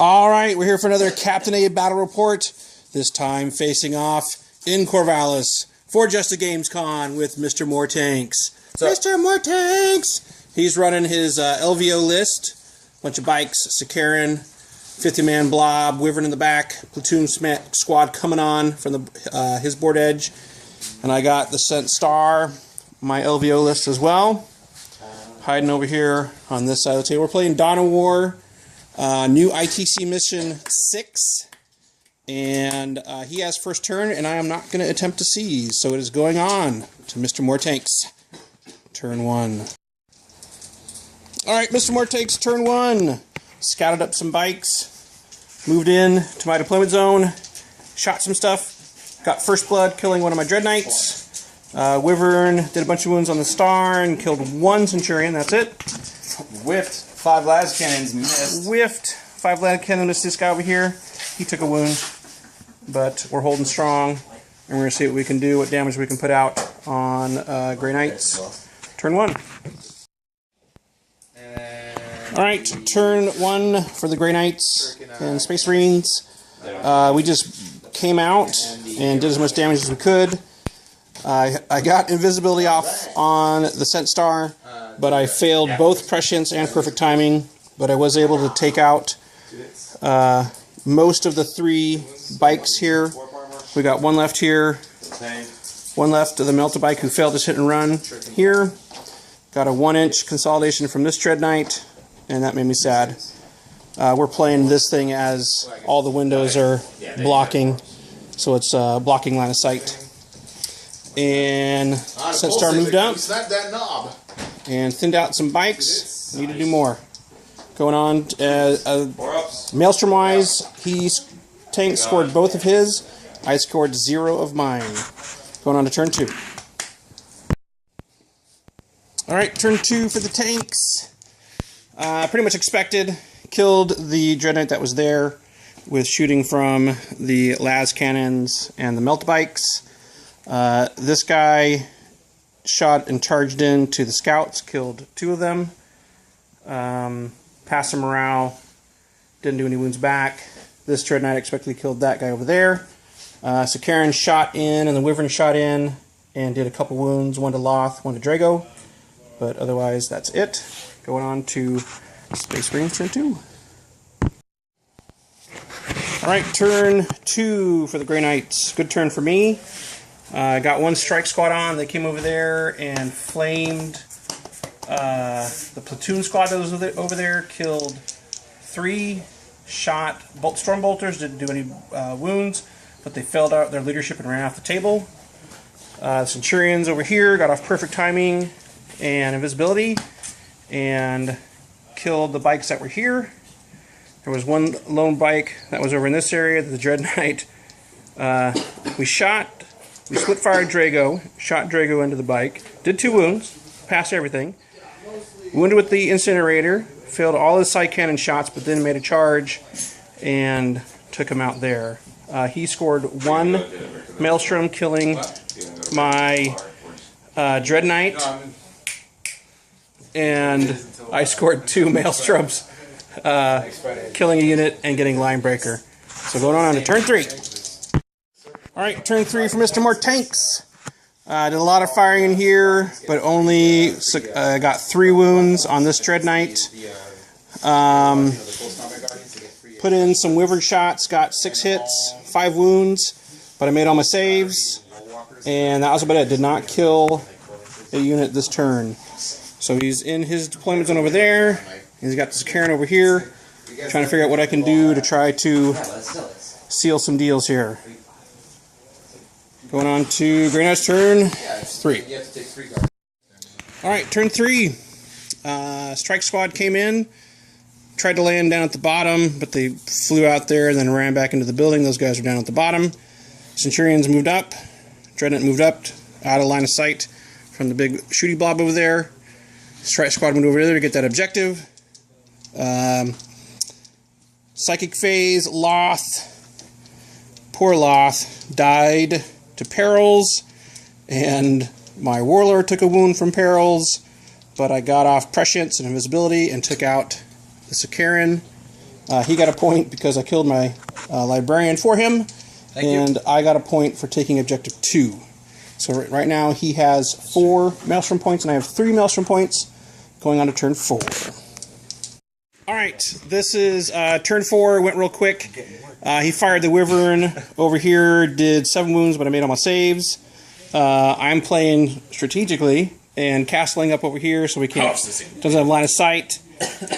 All right, we're here for another Captain A battle report. This time facing off in Corvallis for Just a Games Con with Mr. More Tanks. Mr. More Tanks! He's running his LVO list. Bunch of bikes, Sakaran, 50-man blob, Wyvern in the back, platoon squad coming on from the his board edge. And I got the Cent Star, my LVO list as well. Hiding over here on this side of the table. We're playing Dawn of War. New ITC mission 6, and he has first turn, and I am not going to attempt to seize, so it is going on to Mr. More Tanks. Turn 1. Alright, Mr. More Tanks, turn 1. Scouted up some bikes, moved in to my deployment zone, shot some stuff, got first blood killing one of my Dread Knights. Wyvern did a bunch of wounds on the Star and killed one Centurion, that's it. Whiffed. 5 las cannons missed. Whiffed. 5 las cannons missed this guy over here. He took a wound. But we're holding strong. And we're going to see what we can do, what damage we can put out on Grey Knights. Turn 1. Alright, turn 1 for the Grey Knights and Space Marines. We just came out and did as much damage as we could. I got invisibility off on the Cent Star, but I failed both prescience and perfect timing, but I was able to take out most of the 3 bikes here. We got one left here, one left of the Melta bike who failed his hit and run here. Got a 1-inch consolidation from this Dread Knight, and that made me sad. We're playing this thing as all the windows are blocking, so it's blocking line of sight. And Cent Star moved up and thinned out some bikes. Need to do more. Going on, Maelstrom wise, Tank scored both of his. I scored 0 of mine. Going on to turn 2. Alright, turn 2 for the tanks. Pretty much expected. Killed the Dread Knight that was there with shooting from the las cannons and the melt bikes. This guy shot and charged into the scouts, killed 2 of them, passed some morale, didn't do any wounds back. This Dread Knight expectedly killed that guy over there. Sakaran shot in and the Wyvern shot in and did a couple wounds, 1 to Loth, 1 to Drago, but otherwise that's it. Going on to Space Marines turn 2. Alright, turn 2 for the Grey Knights. Good turn for me. Got 1 strike squad on. They came over there and flamed the platoon squad that was over there. Killed 3. Shot storm bolters. Didn't do any wounds, but they failed out their leadership and ran off the table. Centurions over here got off perfect timing and invisibility and killed the bikes that were here. There was 1 lone bike that was over in this area, the Dread Knight. We split fired Drago, shot Drago into the bike, did 2 wounds, passed everything. Wounded with the incinerator, failed all his side cannon shots, but then made a charge and took him out there. He scored 1 Maelstrom, killing my Dread Knight, and I scored 2 Maelstroms, killing a unit and getting Line Breaker. So going on to turn 3. Alright, turn 3 for Mr. More Tanks. Did a lot of firing in here, but only got 3 wounds on this Dread Knight. Put in some Wyvern shots, got 6 hits, 5 wounds, but I made all my saves, and that was about it. Did not kill a unit this turn. So he's in his deployment zone over there. He's got this Karen over here, trying to figure out what I can do to try to seal some deals here. Going on to Grey Knight's turn 3. Alright, turn 3. Strike squad came in, tried to land down at the bottom, but they flew out there and then ran back into the building. Those guys are down at the bottom. Centurions moved up. Dreadnought moved up, out of line of sight from the big shooty blob over there. Strike squad moved over there to get that objective. Psychic phase, Loth. Poor Loth died to perils, and my Warlord took a wound from perils, but I got off prescience and invisibility and took out the Sakaran He got a point because I killed my librarian for him, and I got a point for taking objective 2. So right now he has 4 Maelstrom points, and I have 3 Maelstrom points going on to turn 4. All right, this is turn 4. Went real quick. He fired the Wyvern over here, did 7 wounds, but I made all my saves. I'm playing strategically and castling up over here, so we can't doesn't have line of sight.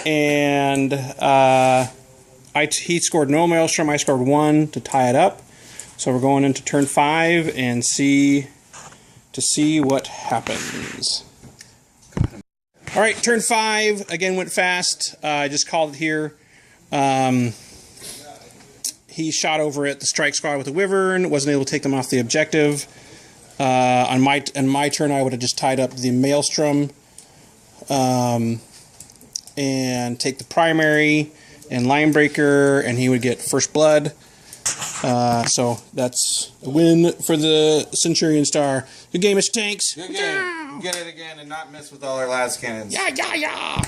And he scored no Maelstrom. I scored 1 to tie it up. So we're going into turn 5 and see what happens. All right, turn 5 again went fast. I just called it here. He shot over at the strike squad with the Wyvern. Wasn't able to take them off the objective. On my turn, I would have just tied up the Maelstrom and take the primary and Linebreaker, and he would get first blood. So that's a win for the Centurion Star. Good game, Mr. Tanks. Good game. Get it again and not miss with all our las cannons. Yeah.